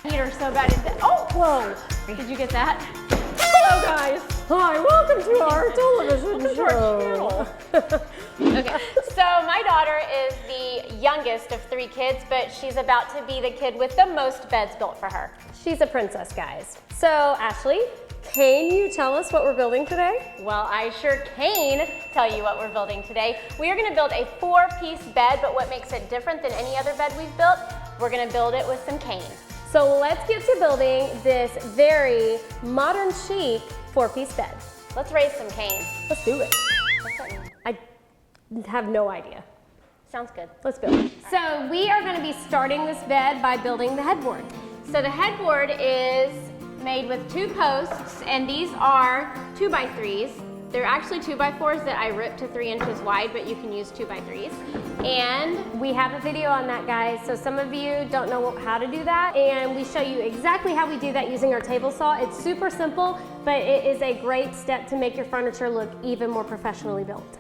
Need her so bad. Oh, whoa. Did you get that? Hello, guys. Hi, welcome to our television show. Okay, so my daughter is the youngest of 3 kids, but she's about to be the kid with the most beds built for her. She's a princess, guys. So, Ashley, can you tell us what we're building today? Well, I sure can tell you what we're building today. We are gonna build a 4-piece bed, but what makes it different than any other bed we've built, we're gonna build it with some cane. So let's get to building this very modern chic 4-piece bed. Let's raise some cane. Let's do it. What's that mean? I have no idea. Sounds good. Let's build. So we are gonna be starting this bed by building the headboard. So the headboard is made with 2 posts, and these are 2x3s. They're actually 2x4s that I ripped to 3 inches wide, but you can use 2x3s. And we have a video on that, guys, so some of you don't know how to do that, and we show you exactly how we do that using our table saw. It's super simple, but it is a great step to make your furniture look even more professionally built.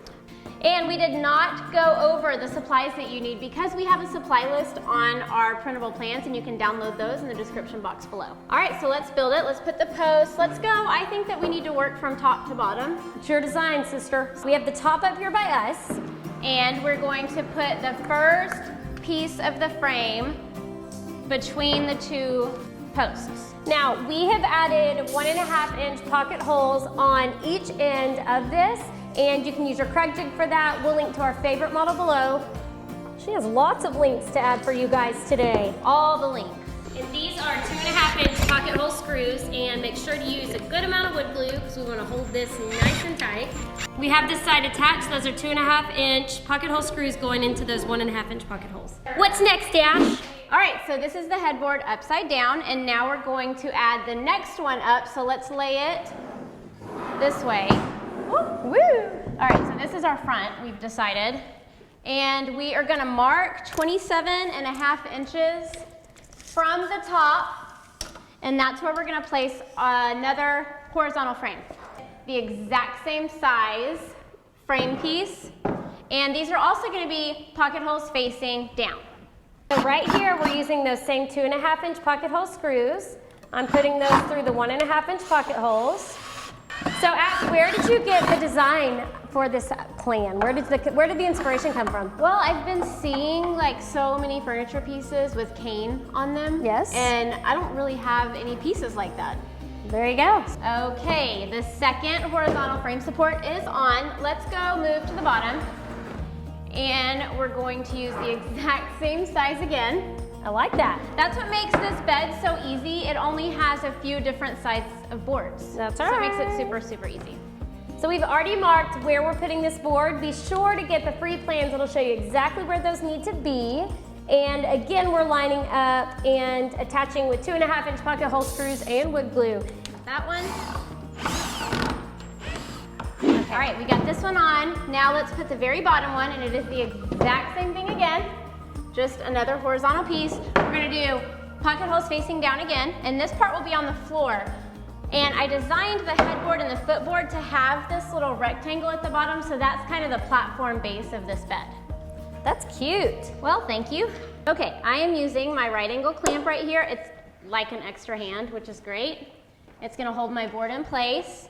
And we did not go over the supplies that you need because we have a supply list on our printable plans, and you can download those in the description box below. All right, so let's build it. Let's put the posts. Let's go. I think that we need to work from top to bottom. It's your design, sister. We have the top up here by us. And we're going to put the first piece of the frame between the 2 posts. Now, we have added 1.5-inch pocket holes on each end of this, and you can use your Kreg jig for that. We'll link to our favorite model below. She has lots of links to add for you guys today. All the links. And these are 2.5-inch pocket hole screws, and make sure to use a good amount of wood glue because we want to hold this nice and tight. We have this side attached. Those are 2.5-inch pocket hole screws going into those 1.5-inch pocket holes. What's next, Dash? All right, so this is the headboard upside down, and now we're going to add the next one up. So let's lay it this way. Woo! All right, so this is our front, we've decided. And we are gonna mark 27.5 inches from the top, and that's where we're gonna place another horizontal frame. The exact same size frame piece, and these are also gonna be pocket holes facing down. So right here, we're using those same 2.5-inch pocket hole screws. I'm putting those through the 1.5-inch pocket holes. So Ash, where did you get the design for this plan? Where did the inspiration come from? Well, I've been seeing like so many furniture pieces with cane on them. Yes. And I don't really have any pieces like that. There you go. Okay, the second horizontal frame support is on. Let's go move to the bottom. And we're going to use the exact same size again. I like that. That's what makes this bed so easy. It only has a few different sizes of boards. That's so right. it makes it super, super easy. So we've already marked where we're putting this board. Be sure to get the free plans. It'll show you exactly where those need to be. And again, we're lining up and attaching with 2.5-inch pocket hole screws and wood glue. That one. Okay. All right, we got this one on. Now let's put the very bottom one, and it is the exact same thing again. Just another horizontal piece. We're gonna do pocket holes facing down again, and this part will be on the floor. And I designed the headboard and the footboard to have this little rectangle at the bottom, so that's kind of the platform base of this bed. That's cute. Well, thank you. Okay, I am using my right angle clamp right here. It's like an extra hand, which is great. It's gonna hold my board in place.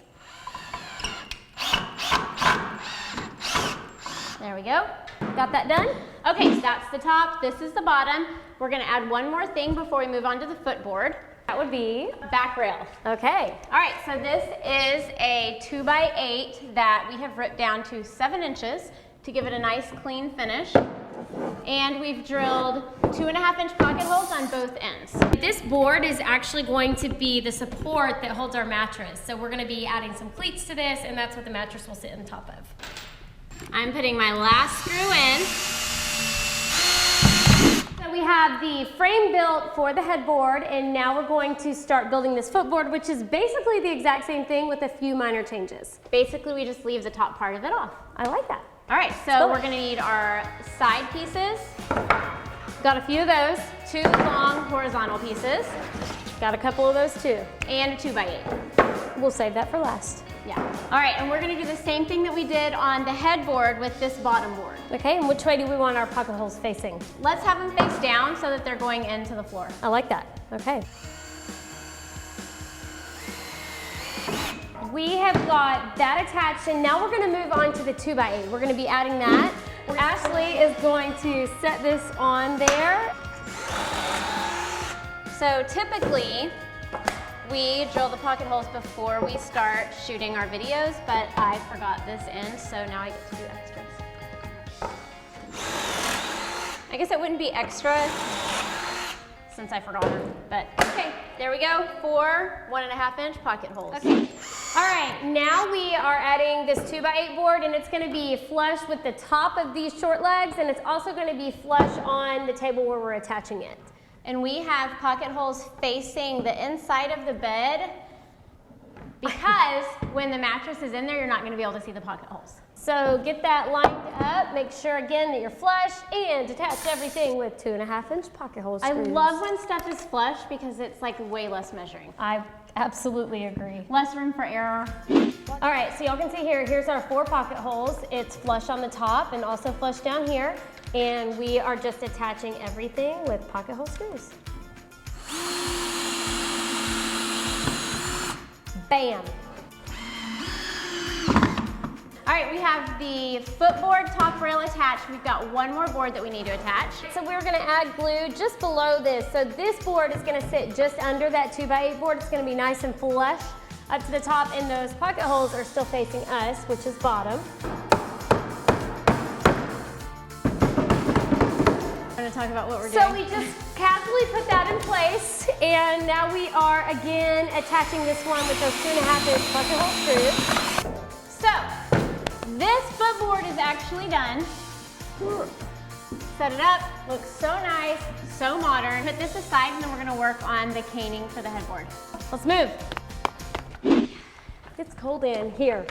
There we go. Got that done? Okay, so that's the top, this is the bottom. We're gonna add one more thing before we move on to the footboard. That would be? Back rail. Okay. All right, so this is a 2x8 that we have ripped down to 7 inches to give it a nice clean finish. And we've drilled 2.5-inch pocket holes on both ends. This board is actually going to be the support that holds our mattress. So we're gonna be adding some cleats to this, and that's what the mattress will sit on top of. I'm putting my last screw in. So we have the frame built for the headboard, and now we're going to start building this footboard, which is basically the exact same thing with a few minor changes. Basically, we just leave the top part of it off. I like that. All right, so we're gonna need our side pieces. Got a few of those, 2 long horizontal pieces. Got a couple of those too. And a 2x8. We'll save that for last. Yeah. All right, and we're gonna do the same thing that we did on the headboard with this bottom board. Okay, and which way do we want our pocket holes facing? Let's have them face down so that they're going into the floor. I like that, okay. We have got that attached, and now we're gonna move on to the 2x8. We're gonna be adding that. Ashley is going to set this on there. So typically, we drill the pocket holes before we start shooting our videos, but I forgot this end, so now I get to do extras. I guess it wouldn't be extra since I forgot them, but okay, there we go, 4 1.5-inch pocket holes. Okay. All right, now we are adding this 2x8 board, and it's gonna be flush with the top of these short legs, and it's also gonna be flush on the table where we're attaching it. And we have pocket holes facing the inside of the bed because when the mattress is in there, you're not gonna be able to see the pocket holes. So get that lined up, make sure again that you're flush, and attach everything with 2.5-inch pocket hole screws. I love when stuff is flush because it's like way less measuring. I absolutely agree. Less room for error. All right, so y'all can see here, here's our 4 pocket holes. It's flush on the top and also flush down here. And we are just attaching everything with pocket hole screws. Bam. All right, we have the footboard top rail attached. We've got one more board that we need to attach. So we're gonna add glue just below this. So this board is gonna sit just under that 2x8 board. It's gonna be nice and flush up to the top, and those pocket holes are still facing us, which is bottom. I'm gonna talk about what we're So doing. we just casually put that in place, and now we are again attaching this one with those 2.5-inch pocket hole screws. So, this footboard is actually done. Set it up, looks so nice, so modern. Put this aside and then we're gonna work on the caning for the headboard. Let's move. It's cold in here.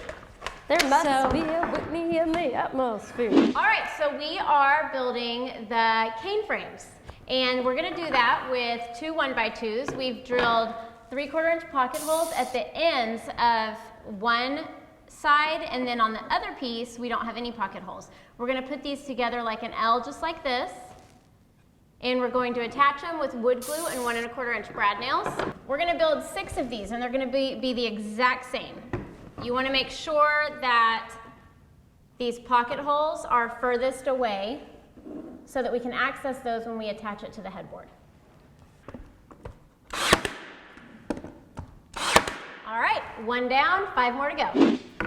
There must be a Whitney in the atmosphere. All right, so we are building the cane frames. And we're gonna do that with 2 1x2s. We've drilled 3/4-inch pocket holes at the ends of one side, and then on the other piece, we don't have any pocket holes. We're gonna put these together like an L, just like this. And we're going to attach them with wood glue and 1 1/4-inch brad nails. We're gonna build 6 of these, and they're gonna be the exact same. You wanna make sure that these pocket holes are furthest away so that we can access those when we attach it to the headboard. All right, 1 down, 5 more to go.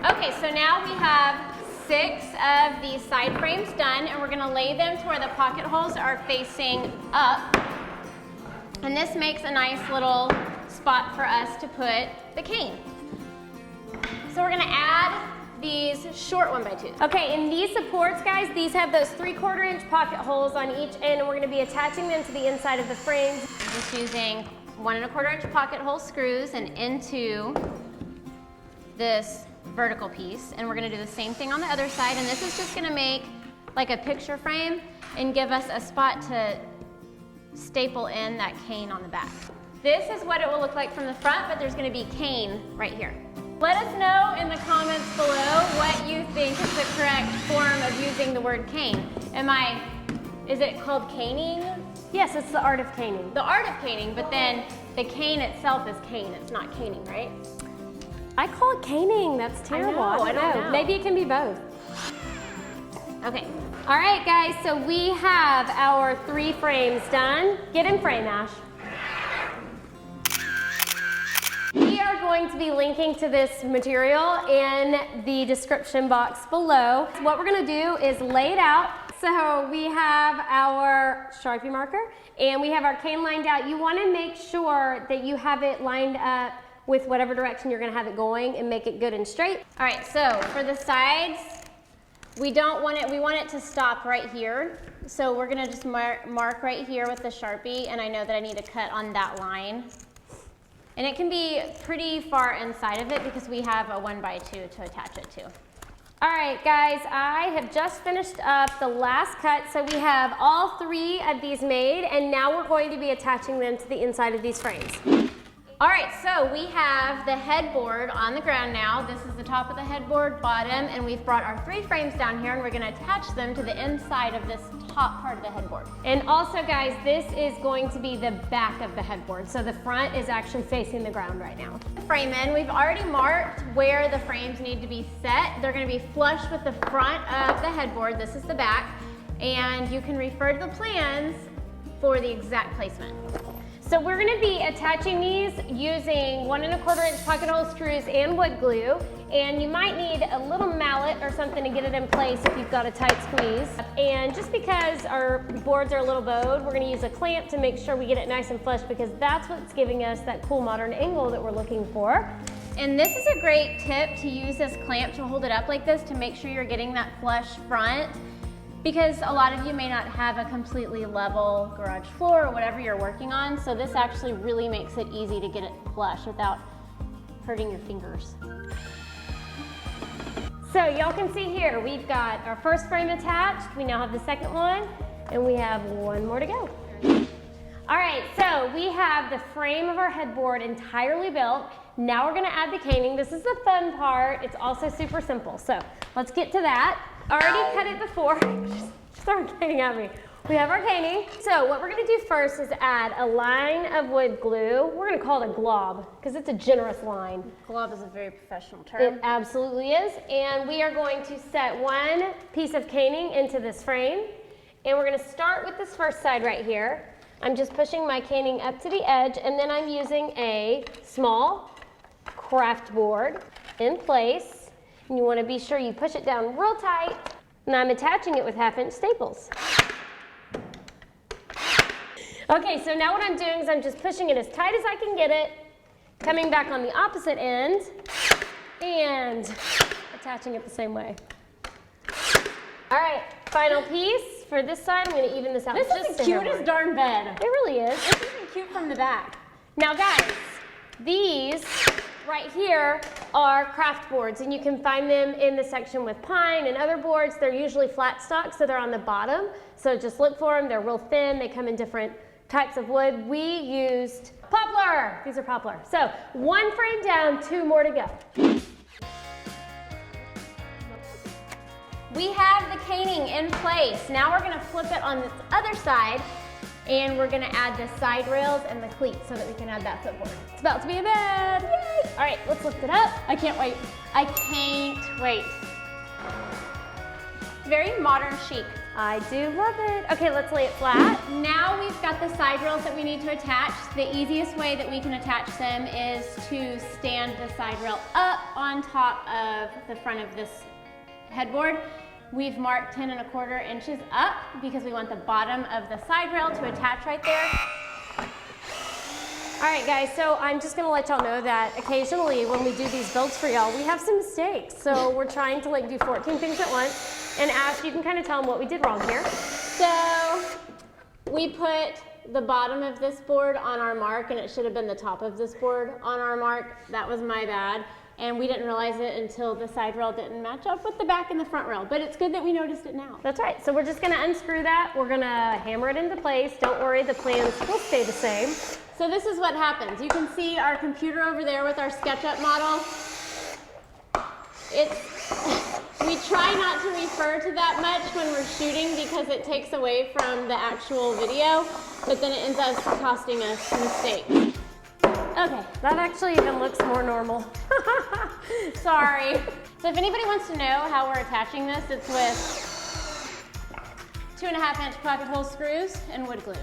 Okay, so now we have 6 of these side frames done, and we're gonna lay them to where the pocket holes are facing up. And this makes a nice little spot for us to put the cane. So we're gonna add these short 1x2s. Okay, and these supports, guys, these have those 3/4-inch pocket holes on each end, and we're gonna be attaching them to the inside of the frames. I'm just using 1 1/4-inch pocket hole screws and into this vertical piece, and we're gonna do the same thing on the other side, and this is just gonna make like a picture frame and give us a spot to staple in that cane on the back. This is what it will look like from the front, but there's gonna be cane right here. Let us know in the comments below what you think is the correct form of using the word cane. Is it called caning? Yes, it's the art of caning. The art of caning, but then the cane itself is cane. It's not caning, right? I call it caning. That's terrible. I don't know. Maybe it can be both. Okay. All right, guys, so we have our 3 frames done. Get in frame, Ash. We are going to be linking to this material in the description box below. So what we're gonna do is lay it out. So we have our Sharpie marker and we have our cane lined out. You wanna make sure that you have it lined up with whatever direction you're gonna have it going and make it good and straight. All right, so for the sides, we want it to stop right here. So we're gonna just mark right here with the Sharpie, and I know that I need to cut on that line. And it can be pretty far inside of it because we have a 1x2 to attach it to. All right, guys, I have just finished up the last cut. So we have all 3 of these made, and now we're going to be attaching them to the inside of these frames. All right, so we have the headboard on the ground now. This is the top of the headboard, bottom, and we've brought our 3 frames down here, and we're gonna attach them to the inside of this top part of the headboard. And also, guys, this is going to be the back of the headboard. So the front is actually facing the ground right now. Frame in, we've already marked where the frames need to be set. They're gonna be flush with the front of the headboard. This is the back, and you can refer to the plans for the exact placement. So we're gonna be attaching these using 1 1/4 inch pocket hole screws and wood glue, and you might need a little mallet or something to get it in place if you've got a tight squeeze. And just because our boards are a little bowed, we're gonna use a clamp to make sure we get it nice and flush, because that's what's giving us that cool modern angle that we're looking for. And this is a great tip, to use this clamp to hold it up like this to make sure you're getting that flush front, because a lot of you may not have a completely level garage floor or whatever you're working on, so this actually really makes it easy to get it flush without hurting your fingers. So y'all can see here, we've got our first frame attached, we now have the second one, and we have 1 more to go. All right, so we have the frame of our headboard entirely built. Now we're gonna add the caning. This is the fun part. It's also super simple, so let's get to that. Already cut it before. Just throw caning at me. We have our caning. So what we're gonna do first is add a line of wood glue. We're gonna call it a glob, because it's a generous line. Glob is a very professional term. It absolutely is. And we are going to set 1 piece of caning into this frame. And we're gonna start with this first side right here. I'm just pushing my caning up to the edge, and then I'm using a small craft board in place. And you want to be sure you push it down real tight, and I'm attaching it with 1/2 inch staples. Okay, so now what I'm doing is I'm just pushing it as tight as I can get it, coming back on the opposite end, and attaching it the same way. All right, final piece for this side. I'm going to even this out. This is the cutest darn bed. It really is. It's even cute from the back. Now guys, these right here are craft boards, and you can find them in the section with pine and other boards. They're usually flat stock, so they're on the bottom. So just look for them. They're real thin. They come in different types of wood. We used poplar. These are poplar. So 1 frame down, 2 more to go. We have the caning in place. Now we're gonna flip it on this other side, and we're gonna add the side rails and the cleats so that we can add that footboard. It's about to be a bed. Yay! All right, let's lift it up. I can't wait. I can't wait. Very modern chic. I do love it. Okay, let's lay it flat. Now we've got the side rails that we need to attach. The easiest way that we can attach them is to stand the side rail up on top of the front of this headboard. We've marked 10 1/4 inches up because we want the bottom of the side rail to attach right there. All right, guys, so I'm just gonna let y'all know that occasionally when we do these builds for y'all, we have some mistakes. So we're trying to do 14 things at once, and Ash, you can kind of tell them what we did wrong here. So we put the bottom of this board on our mark, and it should have been the top of this board on our mark. That was my bad. And we didn't realize it until the side rail didn't match up with the back and the front rail. But it's good that we noticed it now. That's right. So we're just going to unscrew that. We're going to hammer it into place. Don't worry, the plans will stay the same. So this is what happens. You can see our computer over there with our SketchUp model. We try not to refer to that much when we're shooting because it takes away from the actual video, but then it ends up costing us mistakes. Okay, that actually even looks more normal. Sorry. So if anybody wants to know how we're attaching this, it's with 2 1/2 inch pocket hole screws and wood glue.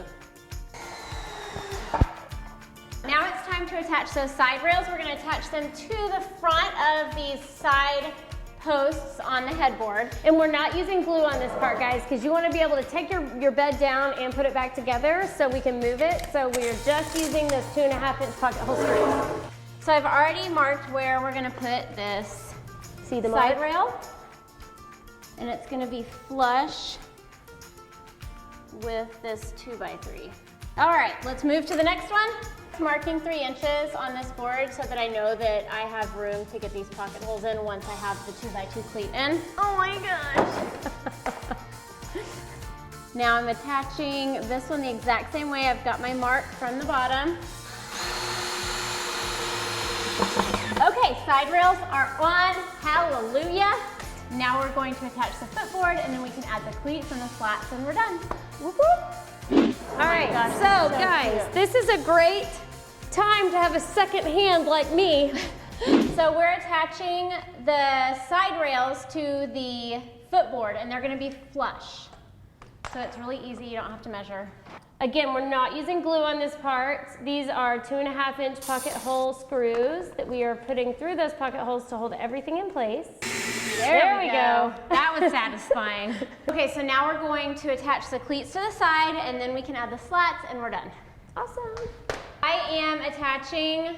Now it's time to attach those side rails. We're going to attach them to the front of these side posts on the headboard. And we're not using glue on this part, guys, because you want to be able to take your bed down and put it back together so we can move it. So we're just using this 2 1/2 inch pocket hole screws. So I've already marked where we're going to put this side rail, and it's going to be flush with this 2x3. All right, let's move to the next one. Marking 3 inches on this board so that I know that I have room to get these pocket holes in once I have the 2x2 cleat in. Oh my gosh. Now I'm attaching this one the exact same way. I've got my mark from the bottom. Okay, side rails are on, hallelujah. Now we're going to attach the footboard and then we can add the cleats and the slats and we're done. Whoop, whoop. All right, gosh, so so guys, cute. this is a great time to have a second hand like me. So we're attaching the side rails to the footboard and they're gonna be flush. So it's really easy, you don't have to measure. Again, we're not using glue on this part. These are 2.5-inch pocket hole screws that we are putting through those pocket holes to hold everything in place. There we go. That was satisfying. Okay, so now we're going to attach the cleats to the side and then we can add the slats and we're done. Awesome. I am attaching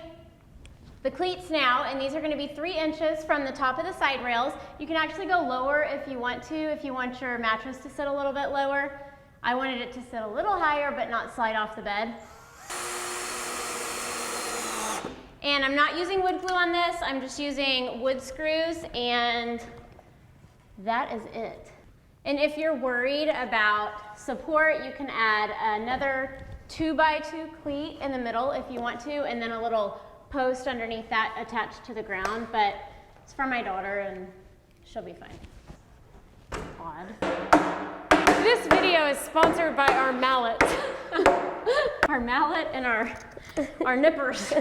the cleats now, and these are going to be 3 inches from the top of the side rails. You can actually go lower if you want to, if you want your mattress to sit a little bit lower. I wanted it to sit a little higher but not slide off the bed. And I'm not using wood glue on this, I'm just using wood screws, and that is it. And if you're worried about support, you can add another 2x2 cleat in the middle if you want to, and then a little post underneath that attached to the ground, but it's for my daughter and she'll be fine. Odd. This video is sponsored by our mallet. Our mallet and our nippers.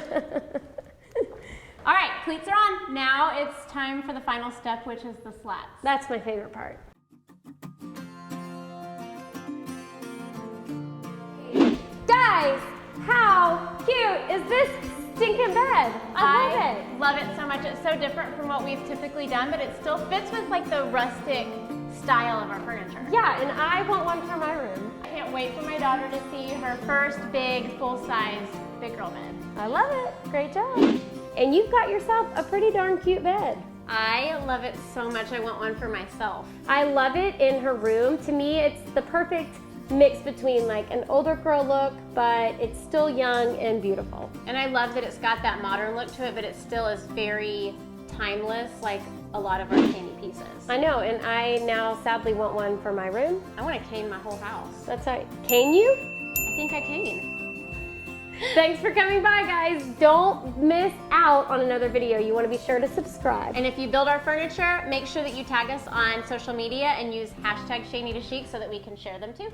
All right, cleats are on. Now it's time for the final step, which is the slats. That's my favorite part. Guys, how cute is this stinking bed? I love it so much. It's so different from what we've typically done, but it still fits with like the rustic style of our furniture. Yeah, and I want one for my room. I can't wait for my daughter to see her first big, full-size big girl bed. I love it. Great job. And you've got yourself a pretty darn cute bed. I love it so much. I want one for myself. I love it in her room. To me, it's the perfect mix between like an older girl look, but it's still young and beautiful. And I love that it's got that modern look to it, but it still is very timeless, like a lot of our candy pieces. I know, and I now sadly want one for my room. I want to cane my whole house. That's right. Cane you? I think I cane. Thanks for coming by, guys. Don't miss out on another video. You want to be sure to subscribe. And if you build our furniture, make sure that you tag us on social media and use #ShayNitaChic so that we can share them too.